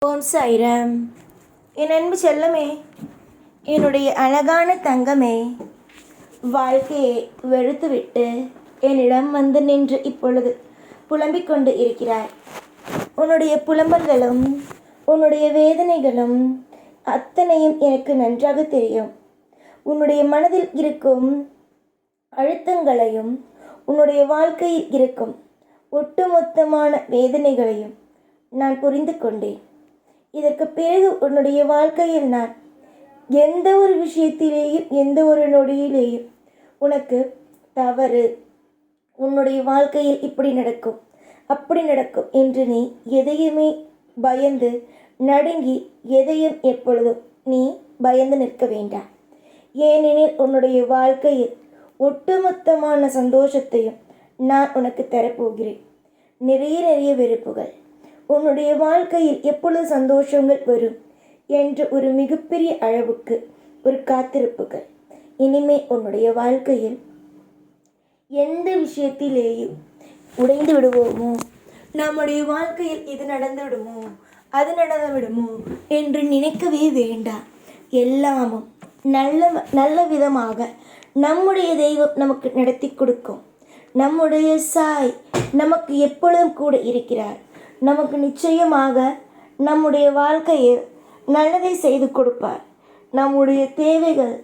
ஓம் சாய்ராம். என் அன்பு செல்லமே, என்னுடைய அழகான தங்கமே, வாழ்க்கையை வெறுத்துவிட்டு என்னிடம் வந்து நின்று இப்பொழுது புலம்பிக் கொண்டு இருக்கிறாய். உன்னுடைய புலம்பல்களும் உன்னுடைய வேதனைகளும் அத்தனையும் எனக்கு நன்றாக தெரியும். உன்னுடைய மனதில் இருக்கும் அழுத்தங்களையும் உன்னுடைய வாழ்க்கையில் இருக்கும் ஒட்டுமொத்தமான வேதனைகளையும் நான் புரிந்து கொண்டேன். இதற்கு பிறகு உன்னுடைய வாழ்க்கையில் நான் எந்த ஒரு விஷயத்திலேயும் எந்த ஒரு நொடியிலேயும் உனக்கு தவறு, உன்னுடைய வாழ்க்கையில் இப்படி நடக்கும் அப்படி நடக்கும் என்று நீ எதையுமே பயந்து நடுங்கி எதையும் எப்பொழுதும் நீ பயந்து நிற்க வேண்டாம். ஏனெனில் உன்னுடைய வாழ்க்கையில் ஒட்டுமொத்தமான சந்தோஷத்தையும் நான் உனக்கு தரப்போகிறேன். நிறைய வெறுப்புகள், உன்னுடைய வாழ்க்கையில் எப்பொழுது சந்தோஷங்கள் வரும் என்ற ஒரு மிகப்பெரிய அளவுக்கு ஒரு காத்திருப்புகள். இனிமே உன்னுடைய வாழ்க்கையில் எந்த விஷயத்திலேயும் உடைந்து விடுவோமோ, நம்முடைய வாழ்க்கையில் இது நடந்து விடுமோ அது நடந்து விடுமோ என்று நினைக்கவே வேண்டாம். எல்லாமும் நல்ல விதமாக நம்முடைய தெய்வம் நமக்கு நடத்தி கொடுக்கும். நம்முடைய சாய் நமக்கு எப்பொழுதும் கூட இருக்கிறார். நமக்கு நிச்சயமாக நம்முடைய வாழ்க்கையில் நல்லதை செய்து கொடுப்பார். நம்முடைய தேவைகள்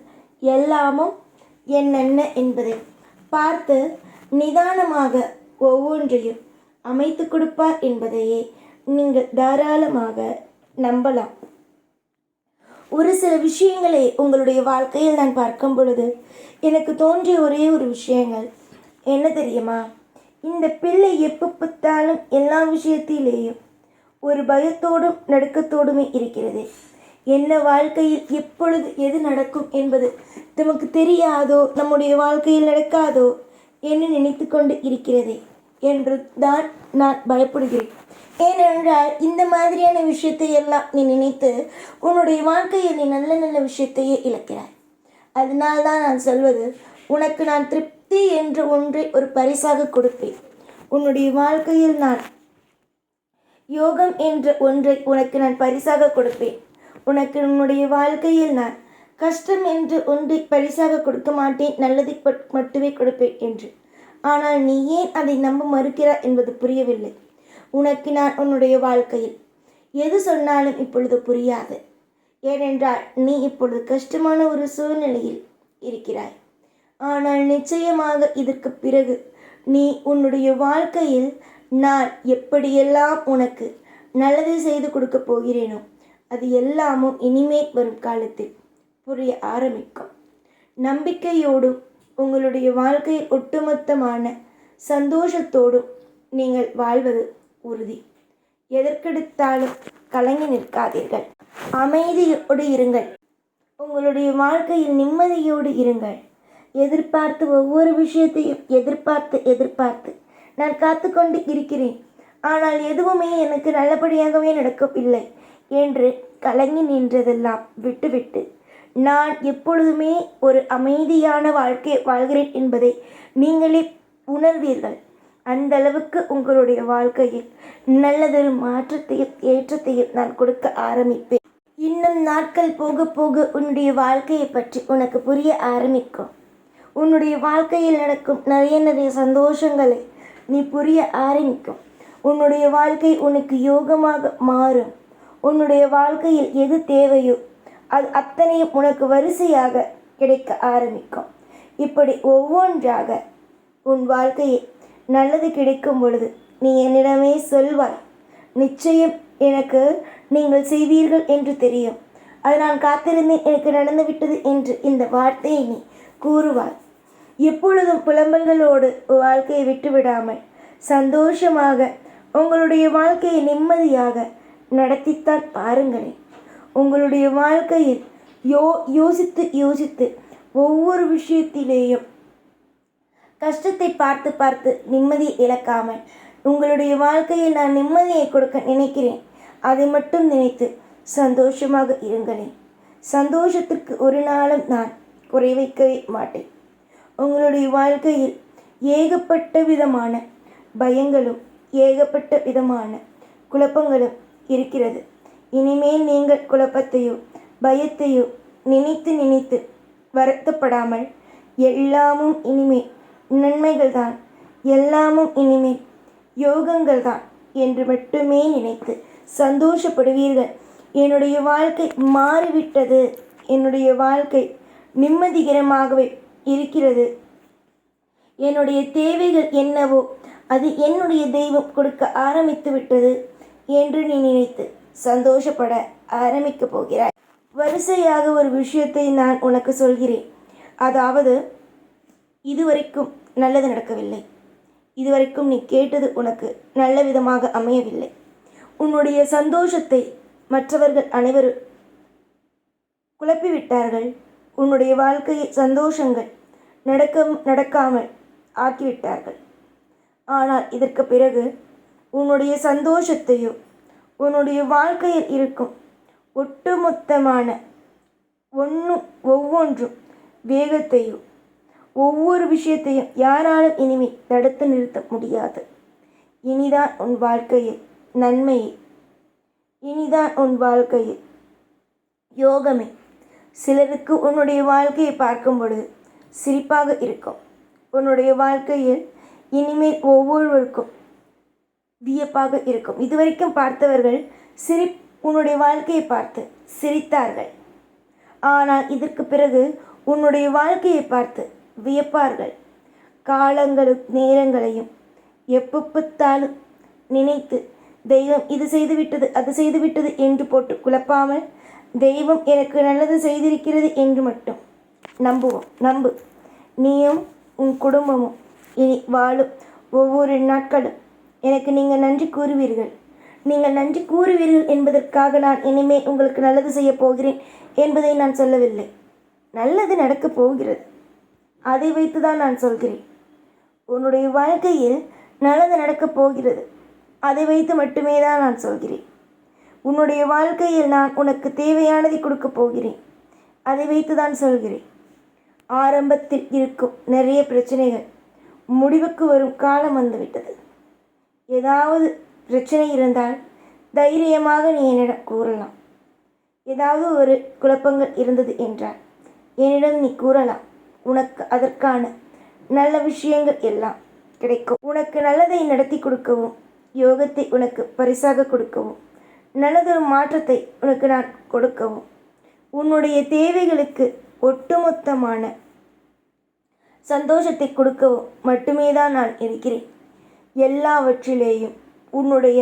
எல்லாமும் என்னென்ன என்பதை பார்த்து நிதானமாக ஒவ்வொன்றையும் அமைத்து கொடுப்பார் என்பதையே நீங்கள் தாராளமாக நம்பலாம். ஒரு சில விஷயங்களை உங்களுடைய வாழ்க்கையில் நான் பார்க்கும் பொழுது எனக்கு தோன்றிய ஒரே ஒரு விஷயங்கள் என்ன தெரியுமா? இந்த பிள்ளை எப்போ பார்த்தாலும் எல்லா விஷயத்திலேயும் ஒரு பயத்தோடும் நடுக்கத்தோடுமே இருக்கிறது. என்ன வாழ்க்கையில் எப்பொழுது எது நடக்கும் என்பது நமக்கு தெரியாதோ, நம்முடைய வாழ்க்கையில் நடக்காதோ என்று நினைத்து கொண்டு இருக்கிறது என்று தான் நான் பயப்படுகிறேன். ஏனென்றால் இந்த மாதிரியான விஷயத்தை எல்லாம் நீ நினைத்து உன்னுடைய வாழ்க்கையில் நீ நல்ல விஷயத்தையே இழக்கிறாய். அதனால்தான் நான் சொல்வது, உனக்கு நான் திருப்தி என்ற ஒன்றை ஒரு பரிசாக கொடுப்பேன். உன்னுடைய வாழ்க்கையில் நான் யோகம் என்ற ஒன்றை உனக்கு நான் பரிசாக கொடுப்பேன். உனக்கு உன்னுடைய வாழ்க்கையில் நான் கஷ்டம் என்று ஒன்றை பரிசாக கொடுக்க மாட்டேன், நல்லதை மட்டுமே கொடுப்பேன் என்று. ஆனால் நீ ஏன் அதை நம்ப மறுக்கிறாய் என்பது புரியவில்லை. உனக்கு நான் உன்னுடைய வாழ்க்கையில் எது சொன்னாலும் இப்பொழுது புரியாது. ஏனென்றால் நீ இப்பொழுது கஷ்டமான ஒரு சூழ்நிலையில் இருக்கிறாய். ஆனால் நிச்சயமாக இதற்கு பிறகு நீ உன்னுடைய வாழ்க்கையில் நான் எப்படியெல்லாம் உனக்கு நல்லதை செய்து கொடுக்க போகிறேனோ அது எல்லாமும் இனிமேல் வரும் காலத்தில் புரிய ஆரம்பிக்கும். நம்பிக்கையோடும் உங்களுடைய வாழ்க்கையில் ஒட்டுமொத்தமான சந்தோஷத்தோடும் நீங்கள் வாழ்வது உறுதி. எதற்கெடுத்தாலும் கலங்கி நிற்காதீர்கள். அமைதியோடு இருங்கள். உங்களுடைய வாழ்க்கையில் நிம்மதியோடு இருங்கள். எதிர்பார்த்து ஒவ்வொரு விஷயத்தையும் எதிர்பார்த்து நான் காத்து கொண்டு இருக்கிறேன், ஆனால் எதுவுமே எனக்கு நல்லபடியாகவே நடக்கவில்லை என்று கலங்கி நின்றதெல்லாம் விட்டுவிட்டு நான் எப்பொழுதுமே ஒரு அமைதியான வாழ்க்கை வாழ்கிறேன் என்பதை நீங்களே உணர்வீர்கள். அந்த அளவுக்கு உங்களுடைய வாழ்க்கையில் நல்லதொரு மாற்றத்தையும் ஏற்றத்தையும் நான் கொடுக்க ஆரம்பிப்பேன். இன்னும் நாட்கள் போக போக உன்னுடைய வாழ்க்கையை பற்றி உனக்கு புரிய ஆரம்பிக்கும். உன்னுடைய வாழ்க்கையில் நடக்கும் நிறைய சந்தோஷங்களை நீ புரிய ஆரம்பிக்கும். உன்னுடைய வாழ்க்கை உனக்கு யோகமாக மாறும். உன்னுடைய வாழ்க்கையில் எது தேவையோ அது அத்தனையும் உனக்கு வரிசையாக கிடைக்க ஆரம்பிக்கும். இப்படி ஒவ்வொன்றாக உன் வாழ்க்கையில் நல்லது கிடைக்கும் பொழுது நீ என்னிடமே சொல்வாய். நிச்சயம் எனக்கு நீங்கள் செய்வீர்கள் என்று தெரியும், அது நான் காத்திருந்தேன், எனக்கு நடந்துவிட்டது என்று இந்த வார்த்தையை நீ கூறுவாய். எப்பொழுதும் புலம்பல்களோடு வாழ்க்கையை விட்டுவிடாமல் சந்தோஷமாக உங்களுடைய வாழ்க்கையை நிம்மதியாக நடத்தித்தான் பாருங்களேன். உங்களுடைய வாழ்க்கையில் யோசித்து ஒவ்வொரு விஷயத்திலேயும் கஷ்டத்தை பார்த்து நிம்மதியை இழக்காமல் உங்களுடைய வாழ்க்கையில் நான் நிம்மதியை கொடுக்க நினைக்கிறேன், அதை மட்டும் நினைத்து சந்தோஷமாக இருங்களேன். சந்தோஷத்திற்கு ஒரு நாளும் நான் குறை வைக்கவே மாட்டேன். உங்களுடைய வாழ்க்கையில் ஏகப்பட்ட விதமான பயங்களும் ஏகப்பட்ட விதமான குழப்பங்களும் இருக்கிறது. இனிமேல் நீங்கள் குழப்பத்தையோ பயத்தையோ நினைத்து நினைத்து வருத்தப்படாமல் எல்லாமும் இனிமேல் நன்மைகள்தான், எல்லாமும் இனிமேல் யோகங்கள்தான் என்று மட்டுமே நினைத்து சந்தோஷப்படுவீர்கள். என்னுடைய வாழ்க்கை மாறிவிட்டது, என்னுடைய வாழ்க்கை நிம்மதிகரமாகவே இருக்கிறது, என்னுடைய தேவைகள் என்னவோ அது என்னுடைய தெய்வம் கொடுக்க ஆரம்பித்து விட்டது என்று நீ நினைத்து சந்தோஷப்பட ஆரம்பிக்கப் போகிறாய். வரிசையாக ஒரு விஷயத்தை நான் உனக்கு சொல்கிறேன். அதாவது, இதுவரைக்கும் நல்லது நடக்கவில்லை, இதுவரைக்கும் நீ கேட்டது உனக்கு நல்ல விதமாக அமையவில்லை, உன்னுடைய சந்தோஷத்தை மற்றவர்கள் அனைவரும் குழப்பிவிட்டார்கள், உன்னுடைய வாழ்க்கையை சந்தோஷங்கள் நடக்காமல் ஆக்கிவிட்டார்கள். ஆனால் இதற்கு பிறகு உன்னுடைய சந்தோஷத்தையோ உன்னுடைய வாழ்க்கையில் இருக்கும் ஒட்டுமொத்தமான ஒவ்வொன்றும் வேகத்தையோ ஒவ்வொரு விஷயத்தையும் யாராலும் இனிமேல் தடுத்து நிறுத்த முடியாது. இனிதான் உன் வாழ்க்கையில் நன்மையை, இனிதான் உன் வாழ்க்கையில் யோகமே. சிலருக்கு உன்னுடைய வாழ்க்கையை பார்க்கும் பொழுது சிரிப்பாக இருக்கும். உன்னுடைய வாழ்க்கையில் இனிமேல் ஒவ்வொருவருக்கும் வியப்பாக இருக்கும். இதுவரைக்கும் பார்த்தவர்கள் உன்னுடைய வாழ்க்கையை பார்த்து சிரித்தார்கள். ஆனால் இதற்கு பிறகு உன்னுடைய வாழ்க்கையை பார்த்து வியப்பார்கள். காலங்களும் நேரங்களையும் எப்பப்பாலும் நினைத்து தெய்வம் இது செய்துவிட்டது அது செய்துவிட்டது என்று போட்டு குழப்பாமல், தெய்வம் எனக்கு நல்லது செய்திருக்கிறது என்று மட்டும் நம்பு. நீயும் உன் குடும்பமும் இனி வாழும் ஒவ்வொரு நாட்களும் எனக்கு நீங்கள் நன்றி கூறுவீர்கள். நீங்கள் நன்றி கூறுவீர்கள் என்பதற்காக நான் இனிமேல் உங்களுக்கு நல்லது செய்ய போகிறேன் என்பதை நான் சொல்லவில்லை. நல்லது நடக்கப் போகிறது, அதை வைத்து தான் நான் சொல்கிறேன். உன்னுடைய வாழ்க்கையில் நல்லது நடக்கப் போகிறது, அதை வைத்து மட்டுமே தான் நான் சொல்கிறேன். உன்னுடைய வாழ்க்கையில் நான் உனக்கு தேவையானதை கொடுக்கப் போகிறேன், அதை வைத்து தான் சொல்கிறேன். ஆரம்பத்தில் இருக்கும் நிறைய பிரச்சனைகள் முடிவுக்கு வரும் காலம் வந்துவிட்டது. ஏதாவது பிரச்சனை இருந்தால் தைரியமாக நீ என்னிடம் கூறலாம். ஏதாவது ஒரு குழப்பங்கள் இருந்தது என்றால் என்னிடம் நீ கூறலாம். உனக்கு அதற்கான நல்ல விஷயங்கள் எல்லாம் கிடைக்கும். உனக்கு நல்லதை நடத்தி கொடுக்கவும், யோகத்தை உனக்கு பரிசாக கொடுக்கவும், நல்லதொரு மாற்றத்தை உனக்கு நான் கொடுக்கவும், உன்னுடைய தேவைகளுக்கு ஒட்டுமொத்தமான சந்தோஷத்தை கொடுக்கவும் மட்டுமே தான் நான் இருக்கிறேன். எல்லாவற்றிலேயும் உன்னுடைய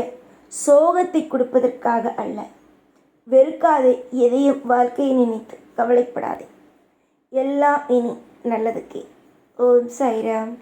சோகத்தை கொடுப்பதற்காக அல்ல. வெறுக்காதே, எதையும் வாழ்க்கையை நினைத்து கவலைப்படாதே. எல்லாம் இனி நல்லதுக்கே. ஓம் சாய்ராம்.